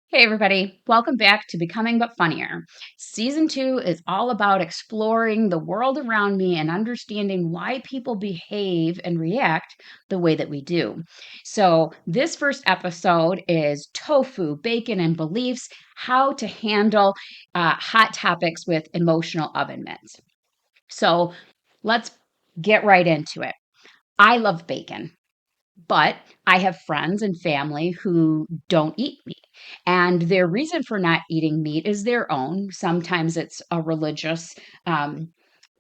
Hey, everybody. Welcome back to Becoming But Funnier. Season 2 is all about exploring the world around me and understanding why people behave and react the way that we do. So, this first episode is tofu, bacon, and beliefs, how to handle hot topics with emotional oven mitts. So, let's get right into it. I love bacon. But I have friends and family who don't eat meat. And their reason for not eating meat is their own. Sometimes it's a religious um,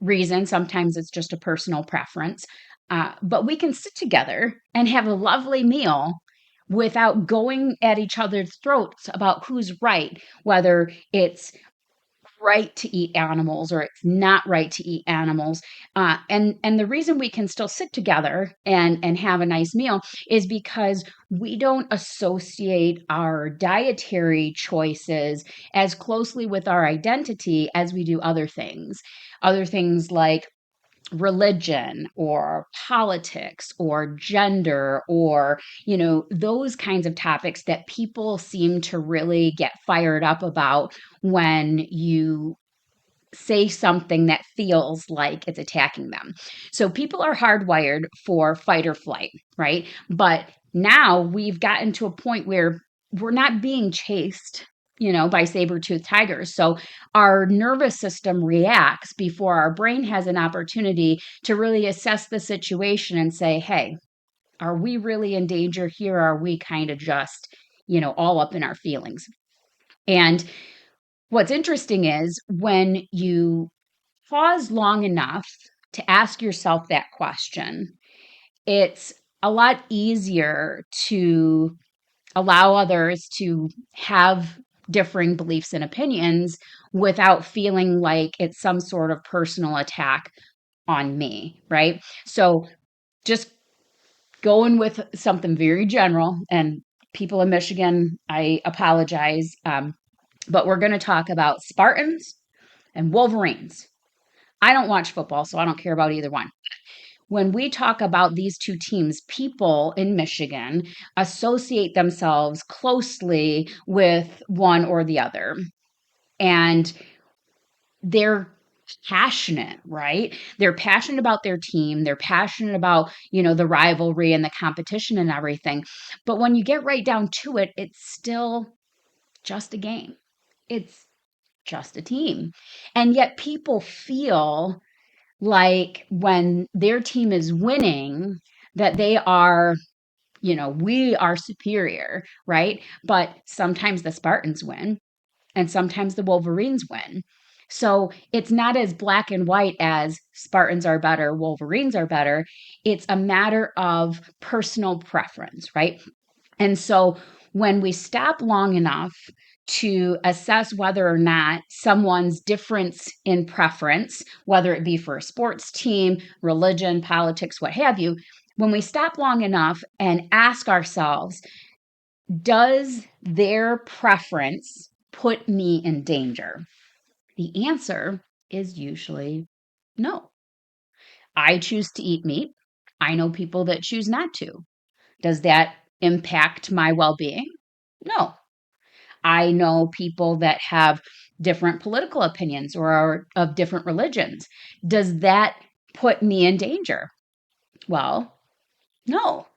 reason, sometimes it's just a personal preference. But we can sit together and have a lovely meal without going at each other's throats about who's right, whether it's right to eat animals or it's not right to eat animals, and the reason we can still sit together and have a nice meal is because we don't associate our dietary choices as closely with our identity as we do other things like religion or politics or gender or those kinds of topics that people seem to really get fired up about when you say something that feels like it's attacking them. So people are hardwired for fight or flight, right? But now we've gotten to a point where we're not being chased, by saber-toothed tigers. So our nervous system reacts before our brain has an opportunity to really assess the situation and say, hey, are we really in danger here? Are we kind of just, all up in our feelings? And what's interesting is when you pause long enough to ask yourself that question, it's a lot easier to allow others to have differing beliefs and opinions without feeling like it's some sort of personal attack on me, right? So just going with something very general, and people in Michigan, I apologize, but we're going to talk about Spartans and Wolverines. I don't watch football, so I don't care about either one. When we talk about these two teams, people in Michigan associate themselves closely with one or the other. And they're passionate, right? They're passionate about their team. They're passionate about, the rivalry and the competition and everything. But when you get right down to it, it's still just a game. It's just a team. And yet people feel like when their team is winning, that they are, we are superior, right? But sometimes the Spartans win and sometimes the Wolverines win. So it's not as black and white as Spartans are better, Wolverines are better. It's a matter of personal preference, right? And so when we stop long enough to assess whether or not someone's difference in preference, whether it be for a sports team, religion, politics, what have you, when we stop long enough and ask ourselves, does their preference put me in danger? The answer is usually no. I choose to eat meat. I know people that choose not to. Does that impact my well being? No. I know people that have different political opinions or are of different religions. Does that put me in danger? Well, no.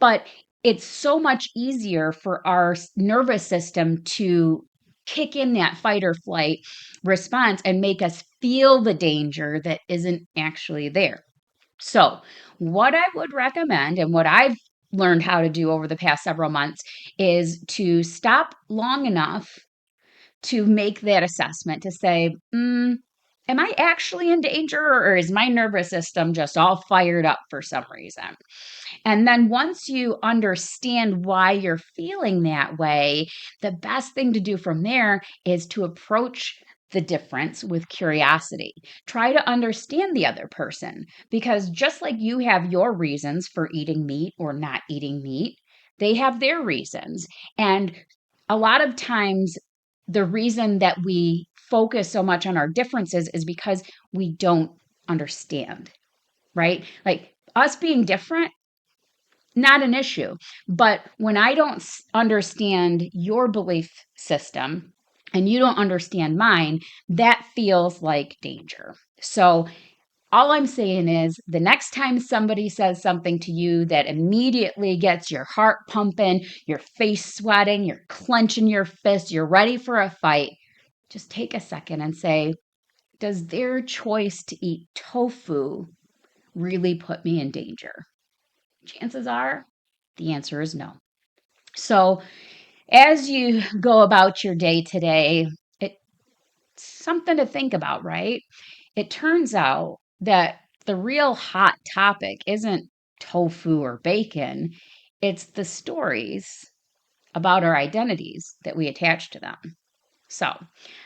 But it's so much easier for our nervous system to kick in that fight or flight response and make us feel the danger that isn't actually there. So, what I would recommend and what I've learned how to do over the past several months is to stop long enough to make that assessment to say, am I actually in danger or is my nervous system just all fired up for some reason? And then once you understand why you're feeling that way, the best thing to do from there is to approach the difference with curiosity. Try to understand the other person because just like you have your reasons for eating meat or not eating meat, they have their reasons. And a lot of times, the reason that we focus so much on our differences is because we don't understand, right? Like us being different not an issue. But when I don't understand your belief system and you don't understand mine, that feels like danger. So all I'm saying is the next time somebody says something to you that immediately gets your heart pumping, your face sweating, you're clenching your fists, you're ready for a fight, just take a second and say, does their choice to eat tofu really put me in danger? Chances are the answer is no. So, as you go about your day today, it's something to think about, right? It turns out that the real hot topic isn't tofu or bacon, it's the stories about our identities that we attach to them. So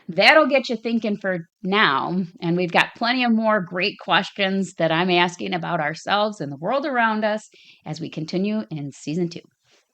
that'll get you thinking for now. And we've got plenty of more great questions that I'm asking about ourselves and the world around us as we continue in season 2.